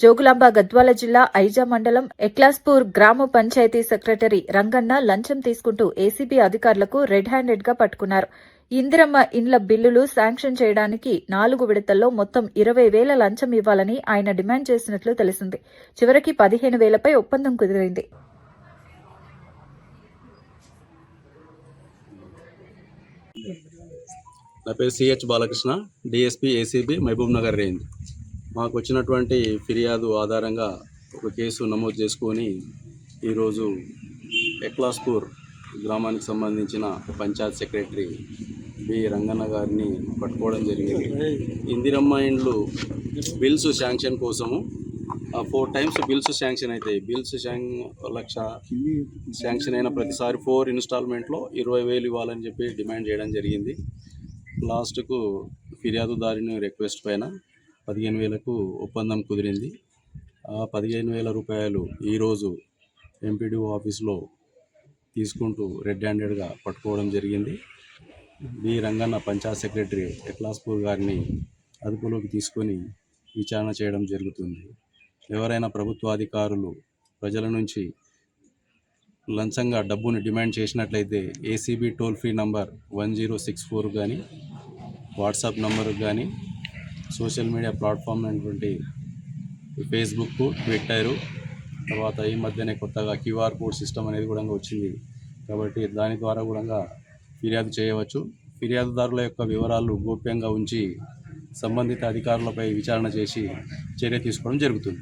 జోగులాంబ గద్వాల జిల్లా ఐజా మండలం ఎక్లాస్పూర్ గ్రామ పంచాయతీ సెక్రటరీ రంగన్న లంచం తీసుకుంటూ ఏసీబీ అధికారులకు రెడ్ హ్యాండెడ్ గా పట్టుకున్నారు. ఇందిరమ్మ ఇండ్ల బిల్లులు శాంక్షన్ చేయడానికి 4 విడతల్లో మొత్తం 20,000 లంచం ఇవ్వాలని ఆయన డిమాండ్ చేసినట్లు తెలిసింది. చివరికి 15,000పై ఒప్పందం కుదిరింది. నా పేరు CH Balakrishna, DSP ACB Mahabubnagar range. మాకు వచ్చినటువంటి ఫిర్యాదు ఆధారంగా ఒక కేసు నమోదు చేసుకొని ఈరోజు ఎక్లాస్పూర్ గ్రామానికి సంబంధించిన పంచాయత్ సెక్రటరీ బి రంగన్న గారిని పట్టుకోవడం జరిగింది. ఇందిరమ్మ ఇండ్లు బిల్స్ శాంక్షన్ కోసము 4 టైమ్స్ బిల్స్ శాంక్షన్ అవుతాయి. బిల్స్ లక్ష శాంక్షన్ అయిన ప్రతిసారి 4 ఇన్స్టాల్మెంట్లో 20,000 ఇవ్వాలని చెప్పి డిమాండ్ చేయడం జరిగింది. లాస్ట్కు ఫిర్యాదుదారుని రిక్వెస్ట్ పైన 15,000కు ఒప్పందం కుదిరింది. ఆ 15,000 రూపాయలు ఈరోజు ఎంపీడీఓ ఆఫీస్లో తీసుకుంటూ రెడ్ హ్యాండెడ్గా పట్టుకోవడం జరిగింది. బి రంగన్న పంచాయత్ సెక్రటరీ ఎక్లాస్పూర్ గారిని అదుపులోకి తీసుకొని విచారణ చేయడం జరుగుతుంది. ఎవరైనా ప్రభుత్వాధికారులు ప్రజల నుంచి లంచంగా డబ్బును డిమాండ్ చేసినట్లయితే ఏసీబీ టోల్ ఫ్రీ నంబర్ 1064 కానీ, వాట్సాప్ నంబరు కానీ, సోషల్ మీడియా ప్లాట్ఫామ్ అయినటువంటి ఫేస్బుక్, ట్విట్టర్, తర్వాత ఈ మధ్యనే కొత్తగా క్యూఆర్ కోడ్ సిస్టమ్ అనేది కూడా వచ్చింది. కాబట్టి దాని ద్వారా కూడా ఫిర్యాదు చేయవచ్చు. ఫిర్యాదుదారుల యొక్క వివరాలు గోప్యంగా ఉంచి సంబంధిత అధికారులపై విచారణ చేసి చర్య తీసుకోవడం జరుగుతుంది.